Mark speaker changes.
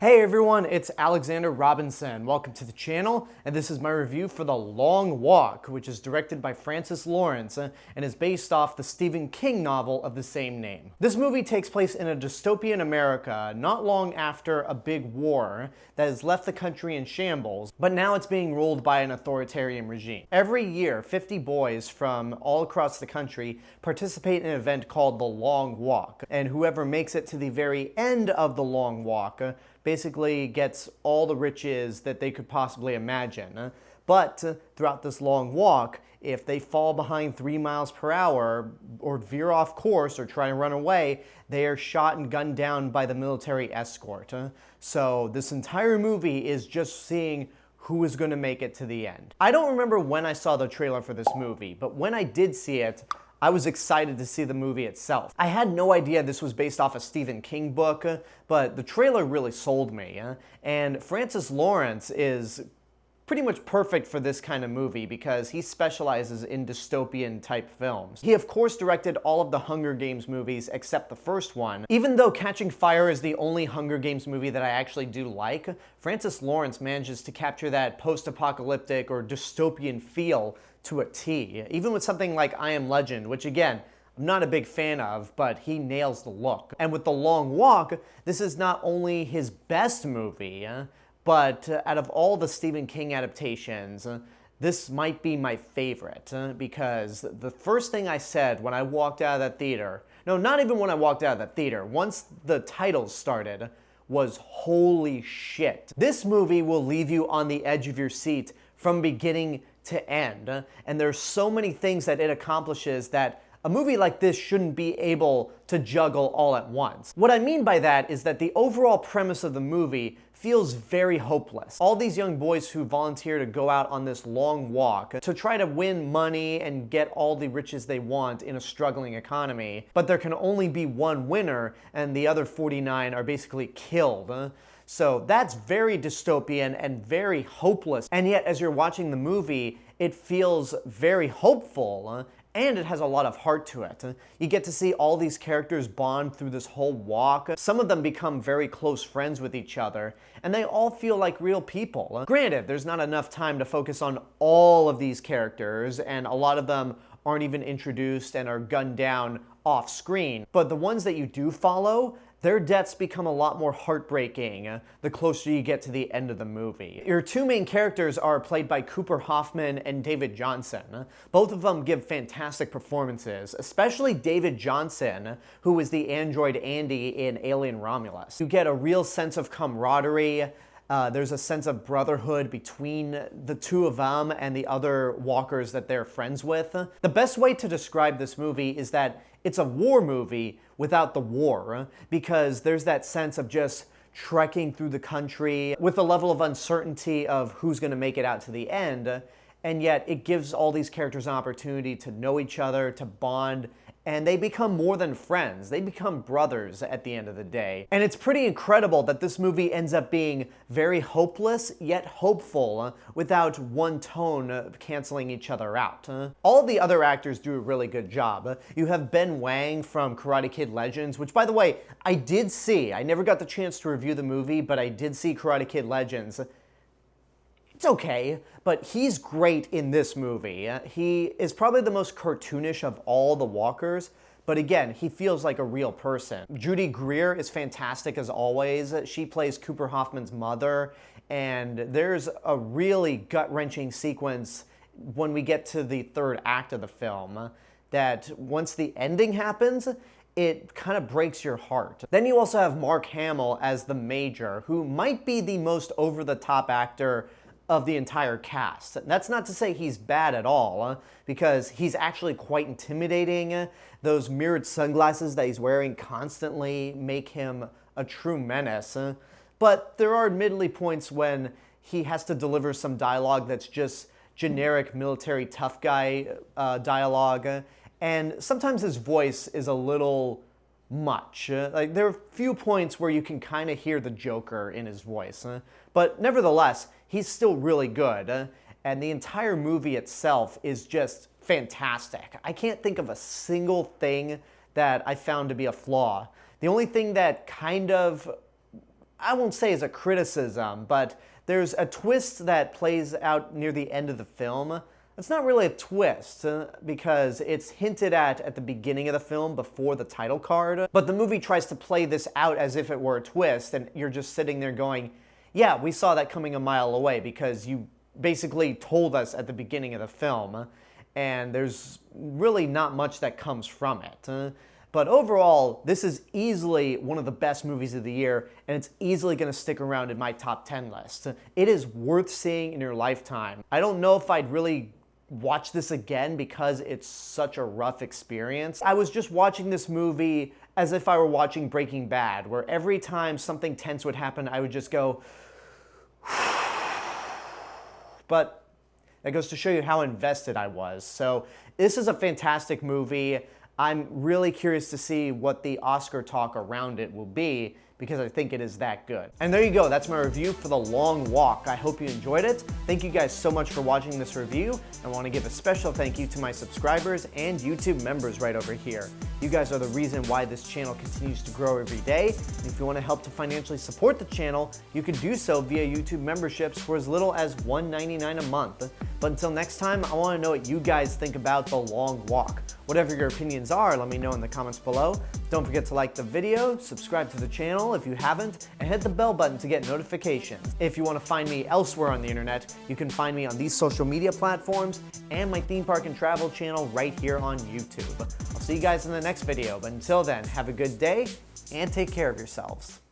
Speaker 1: Hey everyone, it's Alexander Robinson. Welcome to the channel, and this is my review for The Long Walk, which is directed by Francis Lawrence and is based off the Stephen King novel of the same name. This movie takes place in a dystopian America not long after a big war that has left the country in shambles, but now it's being ruled by an authoritarian regime. Every year, 50 boys from all across the country participate in an event called The Long Walk, and whoever makes it to the very end of The Long Walk basically gets all the riches that they could possibly imagine. But throughout this long walk, if they fall behind 3 miles per hour or veer off course or try to run away, they are shot and gunned down by the military escort. So this entire movie is just seeing who is going to make it to the end. I don't remember when I saw the trailer for this movie, but when I did see it, I was excited to see the movie itself. I had no idea this was based off a Stephen King book, but the trailer really sold me. And Francis Lawrence is pretty much perfect for this kind of movie because he specializes in dystopian type films. He of course directed all of the Hunger Games movies except the first one. Even though Catching Fire is the only Hunger Games movie that I actually do like, Francis Lawrence manages to capture that post-apocalyptic or dystopian feel to a T, even with something like I Am Legend, which again, I'm not a big fan of, but he nails the look. And with The Long Walk, this is not only his best movie, but out of all the Stephen King adaptations, this might be my favorite, because the first thing I said when I walked out of that theater, no, not even when I walked out of that theater, once the titles started, was holy shit. This movie will leave you on the edge of your seat from beginning to end, and there's so many things that it accomplishes that a movie like this shouldn't be able to juggle all at once. What I mean by that is that the overall premise of the movie feels very hopeless. All these young boys who volunteer to go out on this long walk to try to win money and get all the riches they want in a struggling economy, but there can only be one winner and the other 49 are basically killed. So that's very dystopian and very hopeless. And yet, as you're watching the movie, it feels very hopeful, and it has a lot of heart to it. You get to see all these characters bond through this whole walk. Some of them become very close friends with each other, and they all feel like real people. Granted, there's not enough time to focus on all of these characters, and a lot of them aren't even introduced and are gunned down off screen. But the ones that you do follow, their deaths become a lot more heartbreaking the closer you get to the end of the movie. Your two main characters are played by Cooper Hoffman and David Jonsson. Both of them give fantastic performances, especially David Jonsson, who is the android Andy in Alien Romulus. You get a real sense of camaraderie. There's a sense of brotherhood between the two of them and the other walkers that they're friends with. The best way to describe this movie is that it's a war movie without the war, because there's that sense of just trekking through the country with a level of uncertainty of who's going to make it out to the end, and yet it gives all these characters an opportunity to know each other, to bond, and they become more than friends. They become brothers at the end of the day. And it's pretty incredible that this movie ends up being very hopeless, yet hopeful, without one tone canceling each other out. All the other actors do a really good job. You have Wang from Karate Kid Legends, which, by the way, I did see. I never got the chance to review the movie, but I did see Karate Kid Legends. It's okay, but he's great in this movie. He is probably the most cartoonish of all the walkers, but again, he feels like a real person. Judy Greer is fantastic as always. She plays Cooper Hoffman's mother, and there's a really gut-wrenching sequence when we get to the third act of the film that once the ending happens, it kind of breaks your heart. Then you also have Mark Hamill as the Major, who might be the most over-the-top actor of the entire cast. That's not to say he's bad at all, because he's actually quite intimidating. Those mirrored sunglasses that he's wearing constantly make him a true menace. But there are admittedly points when he has to deliver some dialogue that's just generic military tough guy dialogue, and sometimes his voice is a little much. Like, there are a few points where you can kind of hear the Joker in his voice, but nevertheless, he's still really good, and the entire movie itself is just fantastic. I can't think of a single thing that I found to be a flaw. The only thing that kind of I won't say is a criticism, but there's a twist that plays out near the end of the film. It's not really a twist because it's hinted at the beginning of the film before the title card, but the movie tries to play this out as if it were a twist, and you're just sitting there going, yeah, we saw that coming a mile away because you basically told us at the beginning of the film, and there's really not much that comes from it. But overall, this is easily one of the best movies of the year, and it's easily going to stick around in my top 10 list. It is worth seeing in your lifetime. I don't know if I'd really watch this again because it's such a rough experience. I was just watching this movie as if I were watching Breaking Bad, where every time something tense would happen, I would just go, but that goes to show you how invested I was. So this is a fantastic movie. I'm really curious to see what the Oscar talk around it will be because I think it is that good. And there you go, that's my review for The Long Walk. I hope you enjoyed it. Thank you guys so much for watching this review. I want to give a special thank you to my subscribers and YouTube members right over here. You guys are the reason why this channel continues to grow every day. And if you want to help to financially support the channel, you can do so via YouTube memberships for as little as $1.99 a month. But until next time, I want to know what you guys think about The Long Walk. Whatever your opinions are, let me know in the comments below. Don't forget to like the video, subscribe to the channel if you haven't, and hit the bell button to get notifications. If you want to find me elsewhere on the internet, you can find me on these social media platforms and my theme park and travel channel right here on YouTube. I'll see you guys in the next video, but until then, have a good day and take care of yourselves.